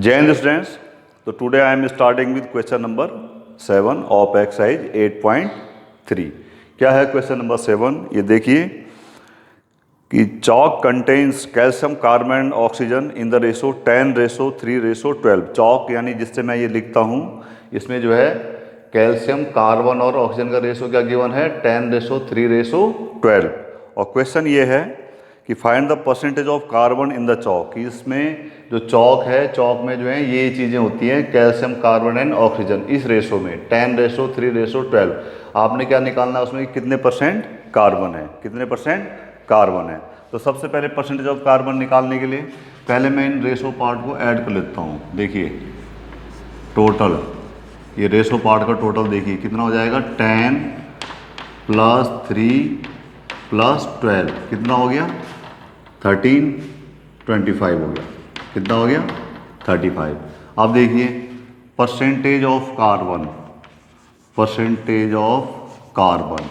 जय हिंद स्टूडेंट्स। तो today I am starting with question number 7 of exercise 8.3। क्या है क्वेश्चन नंबर 7? ये देखिए कि chalk contains calcium carbon oxygen in the ratio 10:3:12। Chalk यानी जिससे मैं ये लिखता हूँ, इसमें जो है कैल्शियम कार्बन और ऑक्सीजन का रेशो क्या गिवन है 10:3:12। और क्वेश्चन ये है कि find the percentage of carbon in the chalk. इसमें जो चॉक है, चॉक में जो है ये चीज़ें होती हैं कैल्शियम कार्बन एंड ऑक्सीजन इस रेशो में 10:3:12। आपने क्या निकालना है उसमें कितने परसेंट कार्बन है, कितने परसेंट कार्बन है। तो सबसे पहले परसेंटेज ऑफ कार्बन निकालने के लिए पहले मैं इन रेशो पार्ट को ऐड कर लेता हूँ। देखिए टोटल, ये रेशो पार्ट का टोटल देखिए कितना हो जाएगा 10 + 3 + 12 कितना हो गया 13, 25 हो गया। कितना हो गया 35। अब देखिए percentage of carbon, percentage of carbon.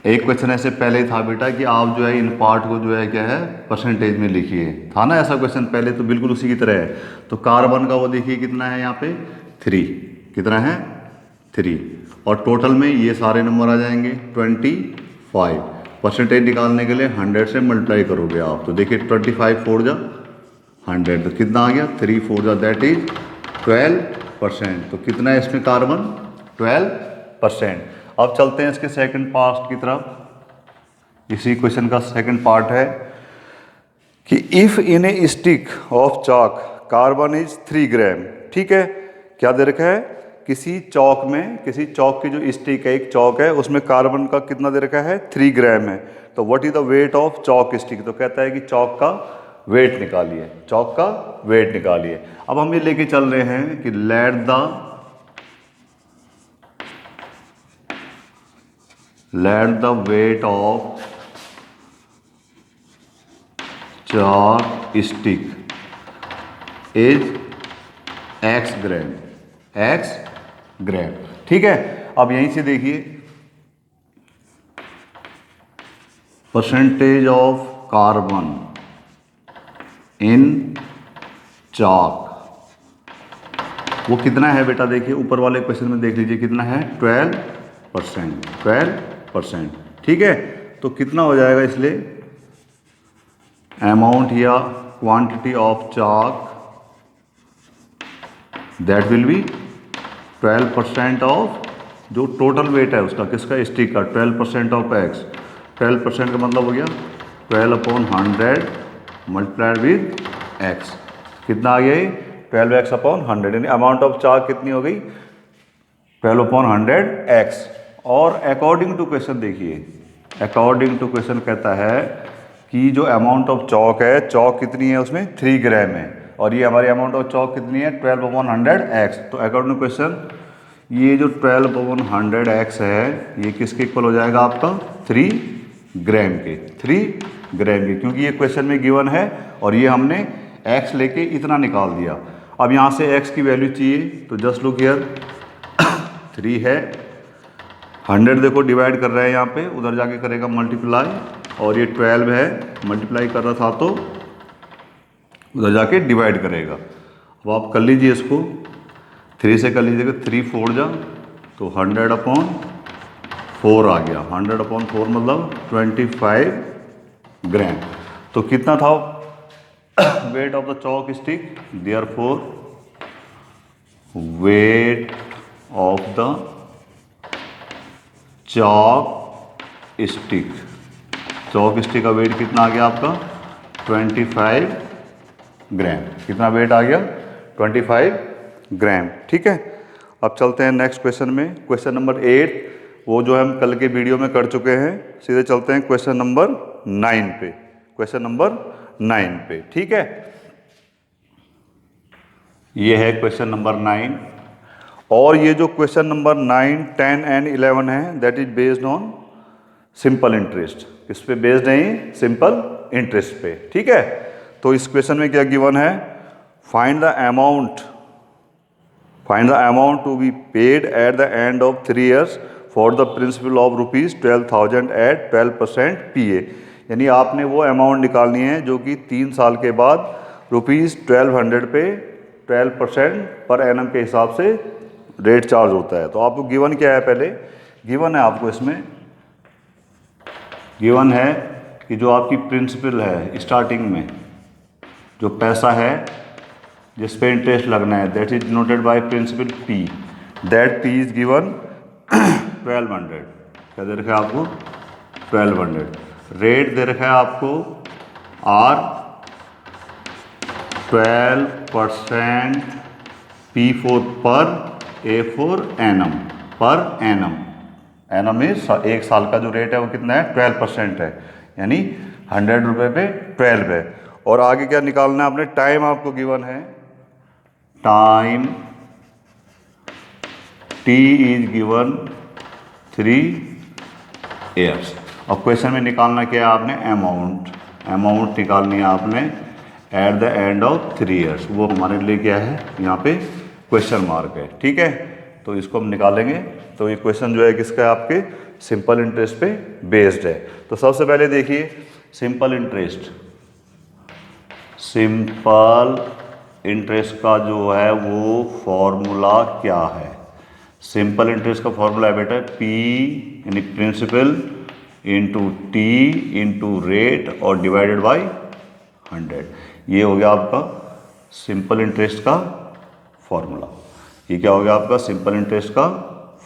एक क्वेश्चन ऐसे पहले ही था बेटा कि आप जो है इन पार्ट को जो है क्या है परसेंटेज में लिखिए, था ना ऐसा क्वेश्चन पहले, तो बिल्कुल उसी की तरह है। तो कार्बन का वो देखिए कितना है यहाँ पे 3, कितना है 3, और टोटल में ये सारे नंबर आ जाएंगे 25। परसेंटेज निकालने के लिए 100 से मल्टीप्लाई करोगे आप, तो देखिए 25 4 जा 100, तो कितना आ गया 3 4 जा दैट इज 12%। तो कितना है इसमें कार्बन 12%। अब चलते हैं इसके सेकंड पार्ट की तरफ। इसी क्वेश्चन का सेकंड पार्ट है कि if in A stick of chalk carbon is 3 ग्राम। ठीक है, क्या दे रखा है किसी चौक में, किसी चौक की जो स्टिक है, एक चौक है उसमें कार्बन का कितना दे रखा है 3 ग्राम है। तो what is the weight of chalk stick. तो कहता है कि चौक का वेट निकालिए, चौक का वेट निकालिए। अब हम ये लेके चल रहे हैं कि let the weight of chalk stick is x gram, x ग्राम। ठीक है, अब यहीं से देखिए percentage of carbon in chalk वो कितना है बेटा। देखिए ऊपर वाले क्वेश्चन में देख लीजिए कितना है 12%, 12%। ठीक है, तो कितना हो जाएगा इसलिए अमाउंट या quantity of chalk that will be 12% of जो टोटल वेट है उसका, किसका स्टिक का 12% ऑफ x। 12% का मतलब हो गया 12/100 मल्टीप्लाइड विद x। कितना आ गया ये 12x/100, यानी अमाउंट ऑफ चार्ज कितनी हो गई 12/100x। और अकॉर्डिंग टू क्वेश्चन देखिए, अकॉर्डिंग टू क्वेश्चन कहता है कि जो अमाउंट ऑफ चॉक है, चॉक कितनी है उसमें 3 ग्राम है, और ये हमारी अमाउंट ऑफ चॉक कितनी है 12/100x। तो अकॉर्डिंग टू क्वेश्चन ये जो 12/100x है ये किसके इक्वल हो जाएगा आपका 3 ग्राम के, 3 ग्राम के, क्योंकि ये क्वेश्चन में गिवन है और ये हमने x लेके इतना निकाल दिया। अब यहाँ से x की वैल्यू चाहिए, तो जस्ट लुक हियर 3 है, 100 देखो डिवाइड कर रहे हैं यहाँ पे, उधर जाके करेगा मल्टीप्लाई, और ये 12 है मल्टीप्लाई कर रहा था तो उधर जाके डिवाइड करेगा। अब आप कर लीजिए इसको 3 से कर लीजिएगा, 3 4 जा तो 100/4 आ गया। 100/4 मतलब 25 ग्राम। तो कितना था weight of the chalk stick, therefore weight of the chalk stick, chalk stick का वेट कितना आ गया आपका 25 ग्राम। कितना वेट आ गया 25 ग्राम। ठीक है, अब चलते हैं नेक्स्ट क्वेश्चन में, क्वेश्चन नंबर 8। वो जो हम कल के वीडियो में कर चुके हैं, सीधे चलते हैं क्वेश्चन नंबर 9 पे, क्वेश्चन नंबर 9 पे। ठीक है, ये है क्वेश्चन नंबर 9, और ये जो क्वेश्चन नंबर 9, 10 एंड 11 है that is based on simple interest. किस पे बेस्ड है ये सिंपल इंटरेस्ट पे। ठीक है, तो इस क्वेश्चन में क्या गिवन है, find the amount to be paid at the end of 3 years for the principal of ₹12,000 at 12% PA। यानी आपने वो अमाउंट निकालनी है जो कि 3 साल के बाद ₹1200 पे 12% पर एनम के हिसाब से रेट चार्ज होता है। तो आपको गिवन क्या है, पहले गिवन है आपको, इसमें गिवन है कि जो आपकी प्रिंसिपल है स्टार्टिंग में जो पैसा है जिस पे इंटरेस्ट लगना है, that is noted by principal P, that P is given 1200। क्या दे रखा है आपको? 1200। रेट दे रखा है आपको आर 12% P4 पर A4 annum per annum. Annum is एक साल का जो रेट है वो कितना है? 12% है, यानी 100 रुपये पे 12 है। और आगे क्या निकालना है आपने? टाइम आपको गिवन है, time T is given 3 years. अब क्वेश्चन में निकालना क्या है आपने? अमाउंट। अमाउंट निकालनी है आपने eight the end of 3 years. वो हमारे लिए क्या है? यहाँ पे क्वेश्चन मार्क है, ठीक है। तो इसको हम निकालेंगे। तो ये क्वेश्चन जो है किसका है? आपके सिंपल इंटरेस्ट पे बेस्ड है। तो सबसे पहले देखिए सिंपल इंटरेस्ट। सिंपल इंटरेस्ट का जो है वो फॉर्मूला क्या है? सिंपल इंटरेस्ट का फॉर्मूला है बेटा P यानी principal into T into rate और डिवाइडेड बाई 100। ये हो गया आपका सिंपल इंटरेस्ट का फॉर्मूला। ये क्या हो गया आपका? सिंपल इंटरेस्ट का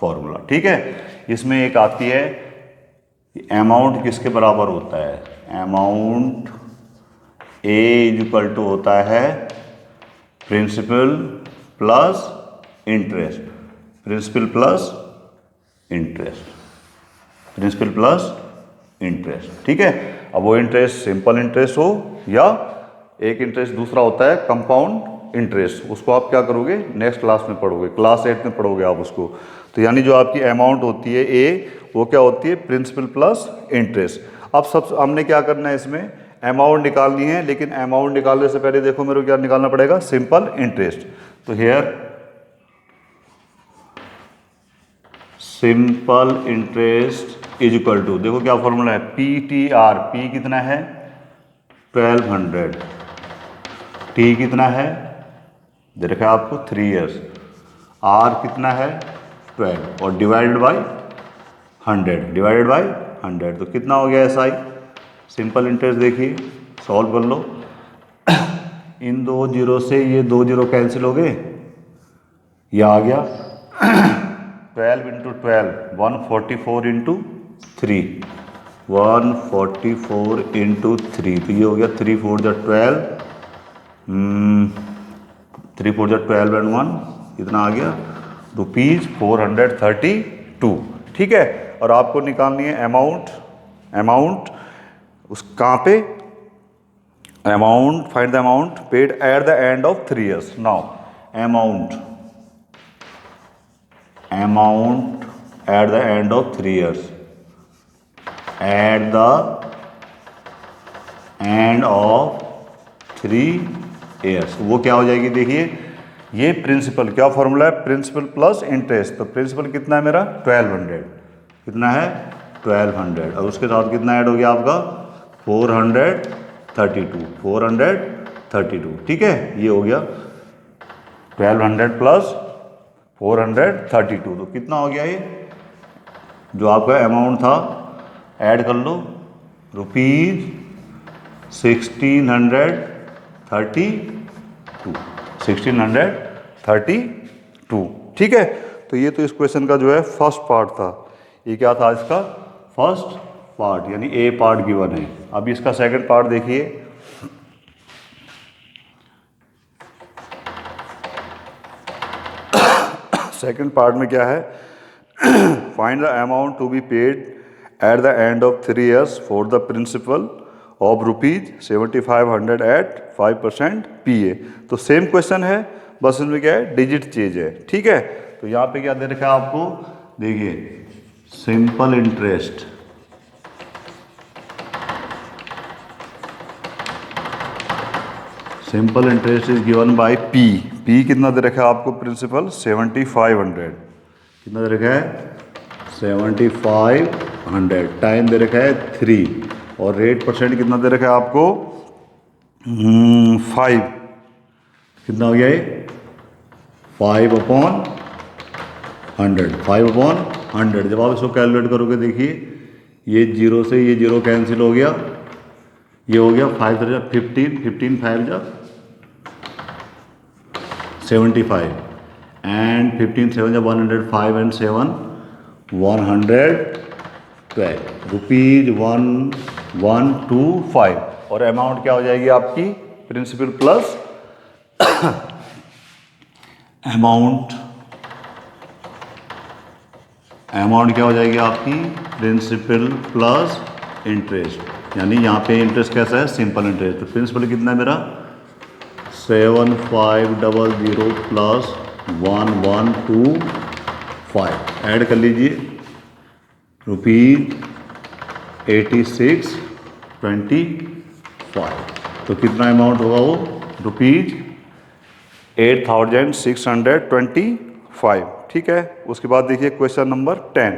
फॉर्मूला, ठीक है। इसमें एक आती है अमाउंट किसके बराबर होता है? अमाउंट A इक्वल टू होता है principal plus interest, principal plus interest, principal plus interest, ठीक है। अब वो इंटरेस्ट सिंपल इंटरेस्ट हो या एक इंटरेस्ट दूसरा होता है कंपाउंड इंटरेस्ट, उसको आप क्या करोगे? नेक्स्ट क्लास में पढ़ोगे, क्लास 8 में पढ़ोगे आप उसको। तो यानी जो आपकी अमाउंट होती है ए, वो क्या होती है? Principal plus interest. अब सब हमने क्या करना है इसमें? अमाउंट निकालनी है, लेकिन अमाउंट निकालने से पहले देखो मेरे को क्या निकालना पड़ेगा? Simple interest. तो here simple interest is equal to, देखो क्या फॉर्मूला है? PTR। P कितना है? 1200। T कितना है? दे रखा है आपको 3 ईयर्स। R कितना है? 12 और डिवाइडेड बाई 100, डिवाइडेड बाई 100। तो कितना हो गया SI? सिंपल इंटरेस्ट देखिए, सॉल्व कर लो। इन 2 जीरो से ये 2 जीरो कैंसिल हो गए, ये आ गया 12 इंटू 12 144 इंटू 3, 144 इंटू 3। तो ये हो गया 3 4 जा 12, 3 4 जा 12 एंड 1 कितना आ गया? ₹432, ठीक है। और आपको निकालनी है अमाउंट। अमाउंट उस कहाँ पे? Amount, find the amount paid at the end of 3 years. Now amount at the end of 3 years, at the end of 3 years वो क्या हो जाएगी? देखिए ये प्रिंसिपल, क्या फॉर्मूला है? Principal plus interest. तो प्रिंसिपल कितना है मेरा? 1200। कितना है? 1200। और उसके साथ कितना ऐड हो गया आपका? 432, 432, ठीक है। ये हो गया 1200 प्लस 432। तो कितना हो गया? ये जो आपका अमाउंट था ऐड कर लो, ₹1632, ठीक है। तो ये तो इस क्वेश्चन का जो है फर्स्ट पार्ट था। ये क्या था? इसका फर्स्ट पार्ट यानी ए पार्ट गिवन है। अब इसका सेकंड पार्ट देखिए। सेकंड पार्ट में क्या है? Find the amount to be paid at the end of 3 years for the principal of ₹7500 at 5% PA। तो सेम क्वेश्चन है, बस इसमें क्या है? डिजिट चेंज है, ठीक है। तो यहाँ पे क्या दे रखा है आपको? देखिए simple interest, simple interest is given by P। P कितना दे रखा है आपको? प्रिंसिपल 7500। कितना दे रखा है? 7500। टाइम दे रखा है 3 और रेट परसेंट कितना दे रखा है आपको? 5 कितना हो गया ये 5/100 5/100। जब आप इसको कैलकुलेट करोगे देखिए ये 0 से ये 0 कैंसिल हो गया, ये हो गया 5 3 15 15 5 जा 75 एंड 15 7 जा 105 एंड 7 112 रुपीज 1125। और अमाउंट क्या हो जाएगी आपकी प्रिंसिपल प्लस अमाउंट क्या हो जाएगी आपकी प्रिंसिपल प्लस इंटरेस्ट। यानी यहाँ पे इंटरेस्ट कैसा है सिंपल इंटरेस्ट। तो प्रिंसिपल कितना है मेरा 7500 प्लस 1125 ऐड कर लीजिए ₹8625। तो कितना अमाउंट होगा वो ₹8625। ठीक है। उसके बाद देखिए क्वेश्चन नंबर 10।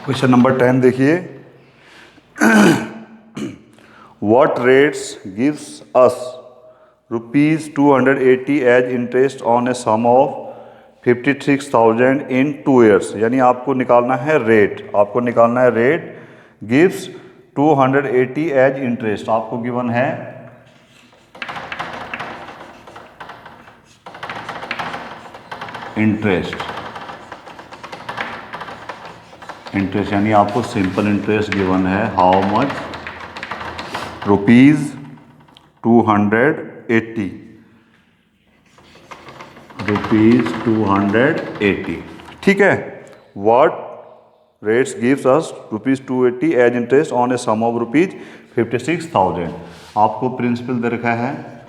क्वेश्चन नंबर 10 देखिए what rates gives us ₹280 as interest on a sum of 56,000 in 2 years। यानी आपको निकालना है रेट, गिव्स 280 एज इंटरेस्ट। आपको गिवन है इंटरेस्ट यानी आपको सिंपल इंटरेस्ट गिवन है हाउ मच ₹280 ठीक है। What rates gives us ₹280 as interest on a sum of ₹56,000। आपको प्रिंसिपल दे रखा है,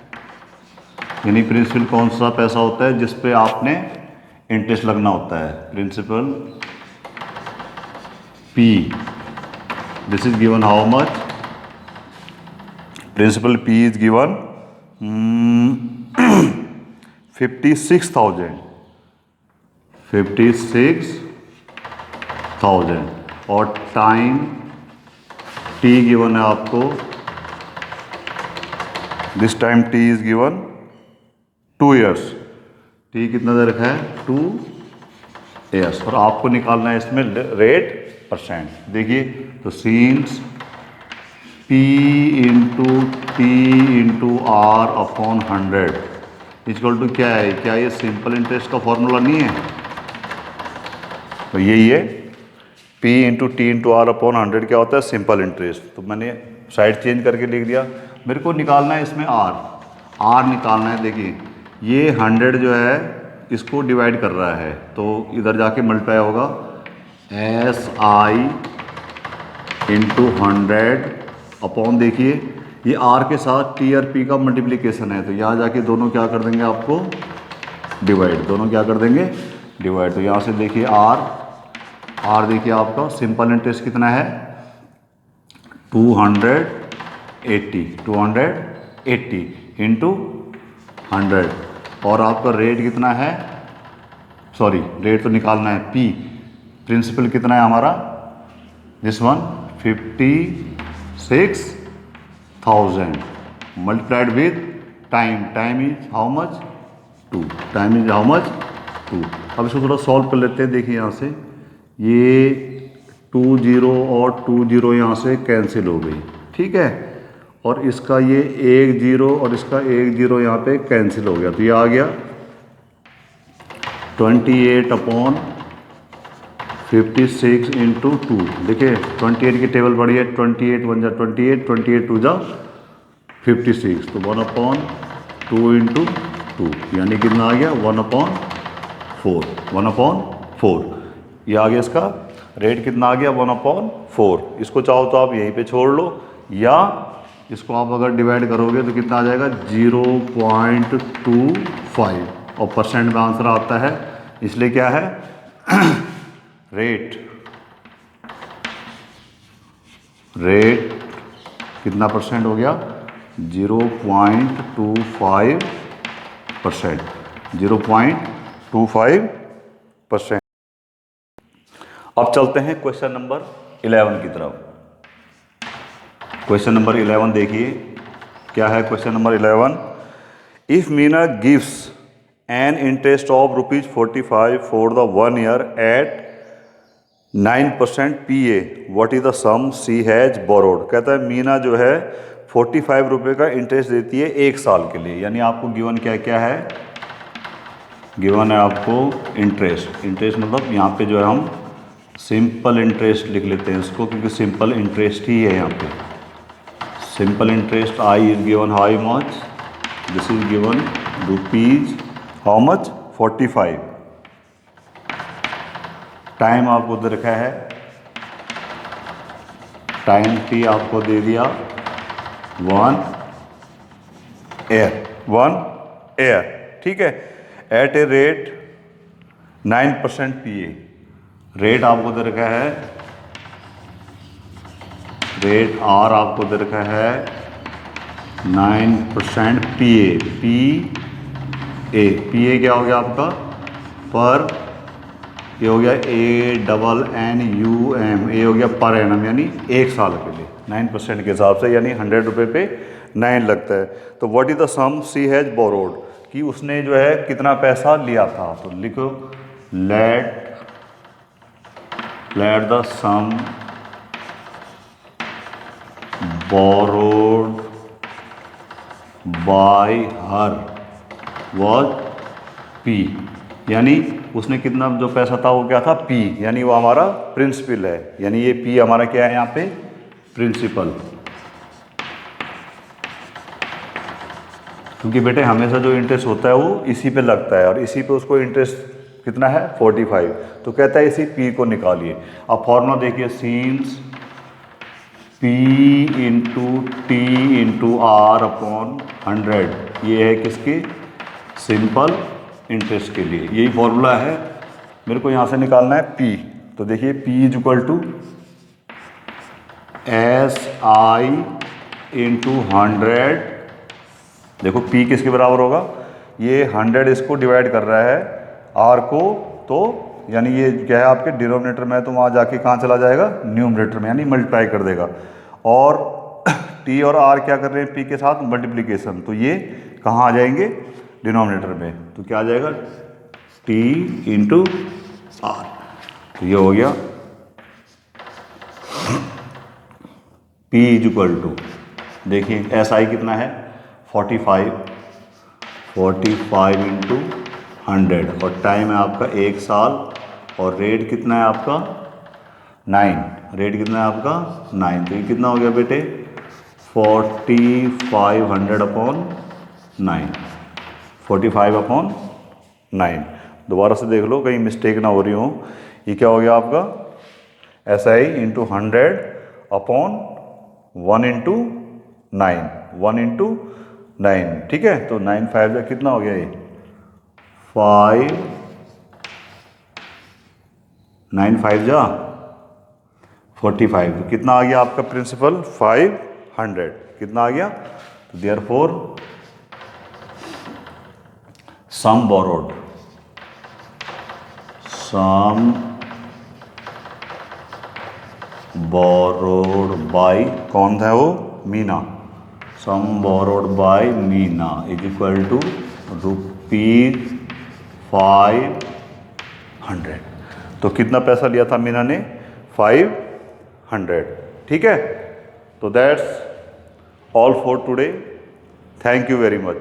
यानी प्रिंसिपल कौन सा पैसा होता है जिस पे आपने इंटरेस्ट लगना होता है। Principal P, this is given how much, principal P is given 56,000 और टाइम T गिवन है आपको, this time T is given 2 years। T कितना दे रखा है 2 years और आपको निकालना है इसमें रेट परसेंट। देखिए तो since P into T into R upon 100 equal to क्या है, क्या ये सिंपल इंटरेस्ट का फॉर्मूला नहीं है। तो यही है P into T into R upon 100 क्या होता है सिंपल इंटरेस्ट। तो मैंने साइड चेंज करके लिख दिया। मेरे को निकालना है इसमें R निकालना है। देखिए ये 100 जो है इसको डिवाइड कर रहा है तो इधर जाके मल्टीप्लाई होगा SI इंटू 100 अपॉन, देखिए ये R के साथ T और P का मल्टीप्लिकेशन है तो यहाँ जाके दोनों क्या कर देंगे आपको डिवाइड, तो यहाँ से देखिए R देखिए आपका सिंपल इंटरेस्ट कितना है 280 इंटू 100 और आपका रेट कितना है, रेट तो निकालना है P, प्रिंसिपल कितना है हमारा this one 56,000 multiplied with time is how much 2। अब इसको थोड़ा सॉल्व कर लेते हैं। देखिए यहाँ से ये 20 और 20 यहाँ से कैंसिल हो गई, ठीक है, और इसका ये 10 और इसका 10 यहाँ पे कैंसिल हो गया तो ये आ गया 28/56 इंटू 2। देखिए 28 की टेबल पड़ी है 28 1 जा 28 28 2 जा 56 तो 1/2 इंटू 2 यानी कितना आ गया 1/4। ये आ गया इसका रेट कितना आ गया 1/4। इसको चाहो तो आप यहीं पे छोड़ लो या इसको आप अगर डिवाइड करोगे तो कितना आ जाएगा 0.25 और परसेंट में आंसर आता है, इसलिए क्या है रेट कितना परसेंट हो गया 0.25%। अब चलते हैं क्वेश्चन नंबर 11 की तरफ। क्वेश्चन नंबर 11 देखिए क्या है। Question number 11, if Meena gives an interest of ₹45 for the 1 year at 9% PA, what is the sum she has borrowed. कहता है मीना जो है 45 रुपये का इंटरेस्ट देती है 1 साल के लिए, यानी आपको गिवन क्या क्या है, गिवन है आपको इंटरेस्ट। इंटरेस्ट मतलब यहाँ पे जो है हम सिंपल इंटरेस्ट लिख लेते हैं इसको, क्योंकि सिंपल इंटरेस्ट ही है यहाँ पे। Simple interest I is given how much, this is given rupees how much 45। Time आपको दे रखा है, टाइम टी आपको दे दिया 1 ईयर, ठीक है, eight a rate 9% PA। Rate आपको दे रखा है, रेट आर आपको दे रखा है 9% PA। PA क्या हो गया आपका पर, ये हो गया ANNUM, ये हो गया पर एनम, यानी 1 साल के लिए 9% के हिसाब से, यानी 100 रुपये पे 9 लगता है। तो what is the sum she has borrowed, कि उसने जो है कितना पैसा लिया था। तो लिखो let the sum borrowed by her was P, यानी उसने कितना जो पैसा था वो क्या था P, यानी वो हमारा प्रिंसिपल है, यानी ये P हमारा क्या है यहाँ पे प्रिंसिपल। क्योंकि बेटे हमेशा जो इंटरेस्ट होता है वो इसी पे लगता है, और इसी पे उसको इंटरेस्ट कितना है 45। तो कहता है इसी P को निकालिए। अब फॉर्मूला देखिए, since P into T into R upon 100, ये है किसकी, सिंपल इंटरेस्ट के लिए। यही फॉर्मूला है, मेरे को यहाँ से निकालना है P। तो देखिए P is equal to SI into 100। देखो P किसके बराबर होगा, ये 100 इसको डिवाइड कर रहा है R को, तो यानी ये क्या है आपके डिनोमिनेटर में है, तो वहाँ जाके कहाँ चला जाएगा न्यूमरेटर में, यानी मल्टीप्लाई कर देगा। और T और R क्या कर रहे हैं P के साथ मल्टीप्लिकेशन, तो ये कहाँ आ जाएंगे डिनोमिनेटर में, तो क्या आ जाएगा T इंटू R। तो ये हो गया P इज इक्वल टू, देखिए SI कितना है 45 इंटू 100, और टाइम है आपका 1 साल, और रेट कितना है आपका 9, रेट कितना है आपका 9। तो ये कितना हो गया बेटे 4500 अपॉन 9, 45 अपॉन 9। दोबारा से देख लो कहीं मिस्टेक ना हो रही हो। ये क्या हो गया आपका SI into 100 upon 1 into 9, 1 into 9, ठीक है। तो 9 5 का कितना हो गया, ये 5, 9 5 जा 45, तो कितना आ गया आपका प्रिंसिपल 500, कितना आ गया। तो देयरफॉर सम बोरोड बाय, कौन था वो, Meena. Sum borrowed by Meena is equal to ₹500। तो कितना पैसा लिया था मीना ने 500, ठीक है। तो that's all for today, thank you very much.